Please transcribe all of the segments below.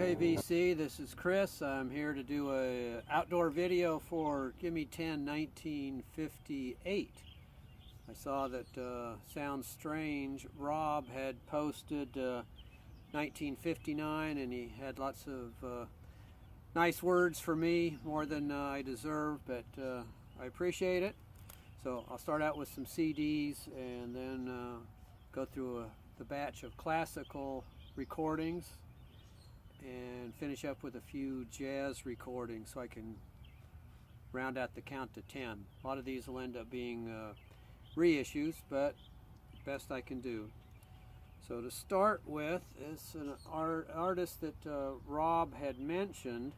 Okay, VC, this is Chris. I'm here to do a outdoor video for Gimme 10 1958. I saw that Sounds Strange Rob had posted 1959, and he had lots of nice words for me, more than I deserve, but I appreciate it. So I'll start out with some CDs and then go through the batch of classical recordings and finish up with a few jazz recordings so I can round out the count to 10. A lot of these will end up being reissues, but best I can do. So to start with is an artist that Rob had mentioned,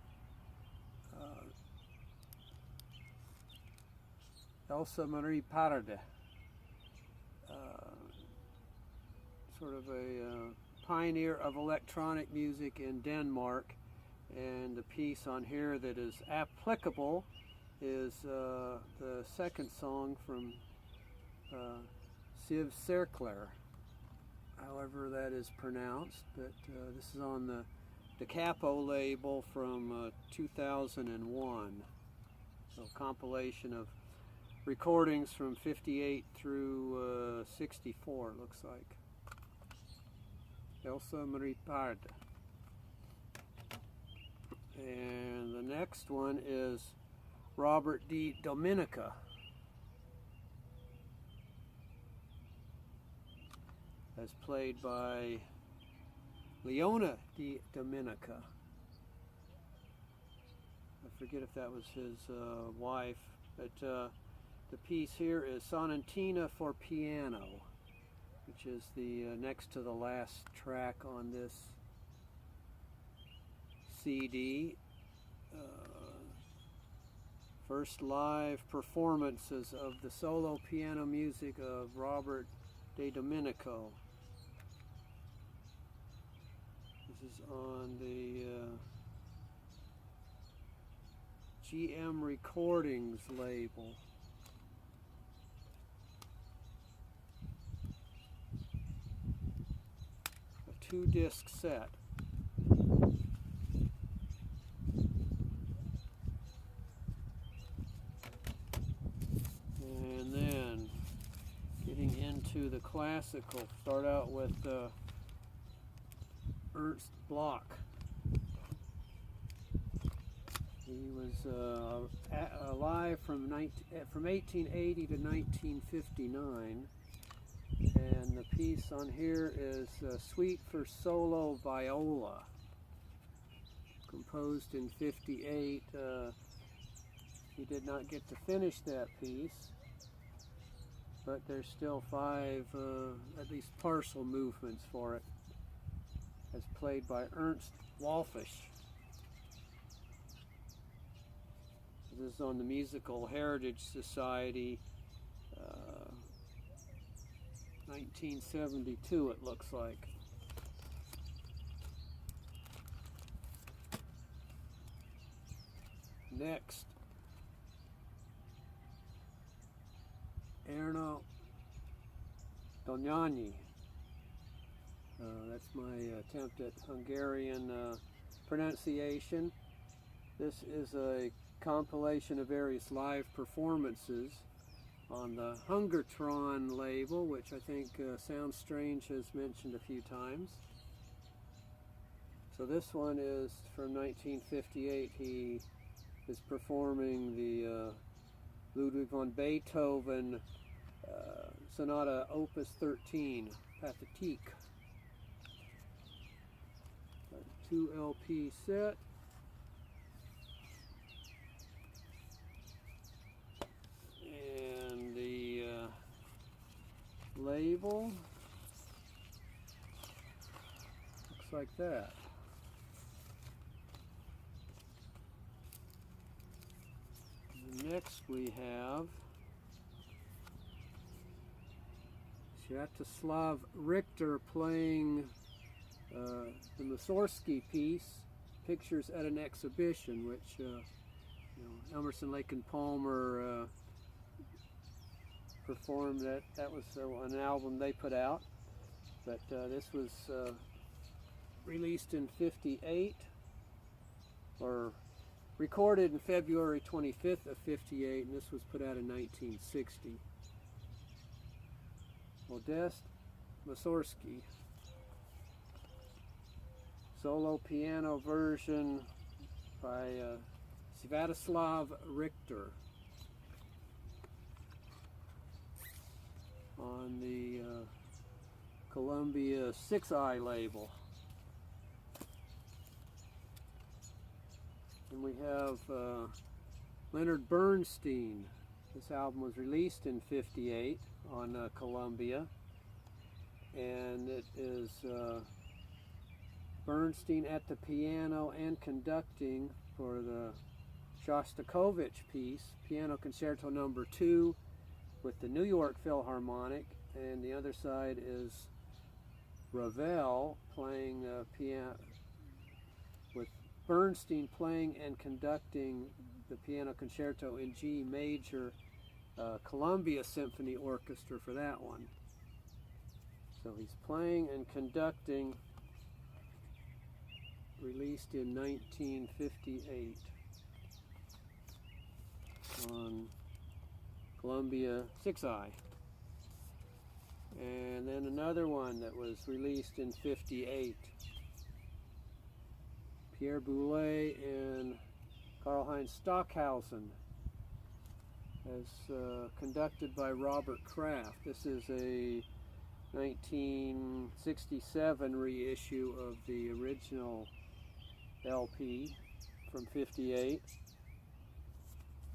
Elsa Marie Pade, sort of a pioneer of electronic music in Denmark, and the piece on here that is applicable is the second song from Cirkler, however that is pronounced, but this is on the Capo label from 2001, so compilation of recordings from 58 through 64, it looks like. Elsa Marie Pade. And the next one is Robert D. Domenica. As played by Leonard D. Domenica. I forget if that was his wife, but the piece here is Sonatina for piano, which is the next to the last track on this CD. First live performances of the solo piano music of Robert de Domenico. This is on the GM Recordings label. A 2-disc set. And then getting into the classical, start out with Ernest Bloch. He was alive from 1880 to 1959, and the piece on here is Suite for Solo Viola, composed in 58. He did not get to finish that piece, but there's still 5 at least partial movements for it, as played by Ernst Wolfisch. This is on the Musical Heritage Society, 1972 it looks like. Next, Erno Dohnanyi. That's my attempt at Hungarian pronunciation. This is a compilation of various live performances on the Hungertron label, which I think Sounds Strange has mentioned a few times. So this one is from 1958. He is performing the Ludwig van Beethoven Sonata Opus 13, Pathetique. 2 LP set. And the label looks like that. Next we have Sviatoslav Richter playing the Moussorgsky piece, Pictures at an Exhibition, which Emerson, Lake and Palmer performed. That was an album they put out, but this was released in 58. or recorded in February 25th of 58, and this was put out in 1960. Modeste, Moussorgsky. Solo piano version by Sviatoslav Richter on the Columbia 6i label. And we have Leonard Bernstein. This album was released in 58 on Columbia, and it is Bernstein at the piano and conducting for the Shostakovich piece, Piano Concerto Number 2, with the New York Philharmonic, and the other side is Ravel playing piano, with Bernstein playing and conducting the Piano Concerto in G major, Columbia Symphony Orchestra for that one. So he's playing and conducting, released in 1958 on Columbia 6i. And then another one that was released in 58, Pierre Boulez and Karlheinz Stockhausen, as conducted by Robert Kraft. This is a 1967 reissue of the original LP from 58.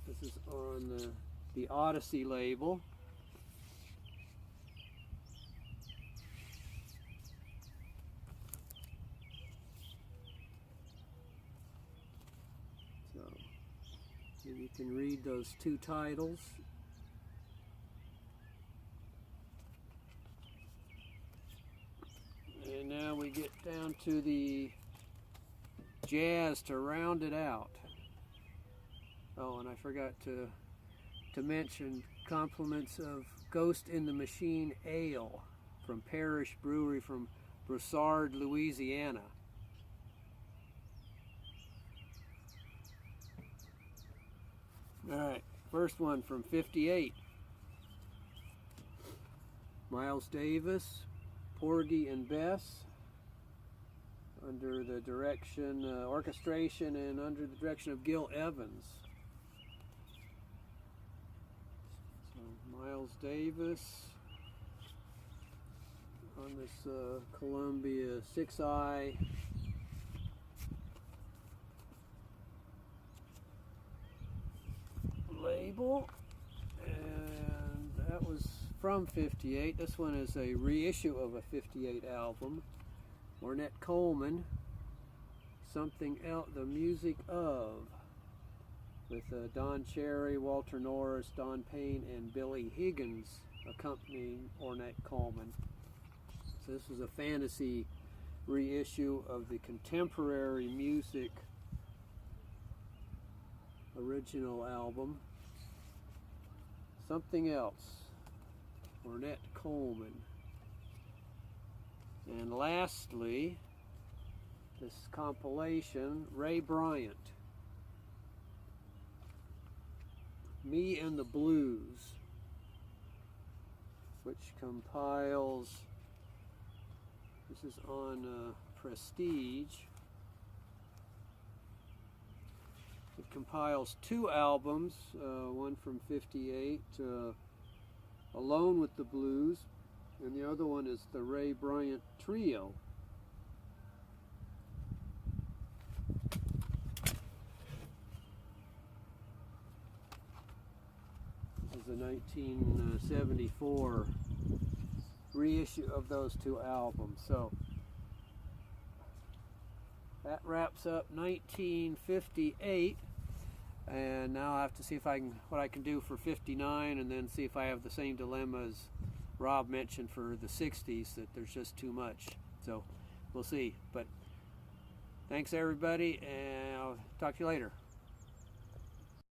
This is on the Odyssey label. So you can read those two titles. And now we get down to the jazz to round it out. Oh, and I forgot to mention compliments of Ghost in the Machine Ale from Parish Brewery from Broussard, Louisiana. Alright, first one from 58. Miles Davis, Porgy and Bess, under the direction, orchestration, and under the direction of Gil Evans. So Miles Davis on this Columbia 6i. Label, and that was from 58. This one is a reissue of a 58 album. Ornette Coleman, Something Else, The Music Of, with Don Cherry, Walter Norris, Don Payne, and Billy Higgins accompanying Ornette Coleman. So this was a fantasy reissue of the contemporary music original album. Something Else, Ornette Coleman. And lastly, this compilation, Ray Bryant, Me and the Blues, which compiles, this is on Prestige. It compiles two albums, one from 58, Alone with the Blues, and the other one is the Ray Bryant Trio. This is a 1974 reissue of those two albums. So that wraps up 1958. And now I have to see if what I can do for 59, and then see if I have the same dilemma as Rob mentioned for the 60s, that there's just too much. So we'll see. But thanks everybody, and I'll talk to you later.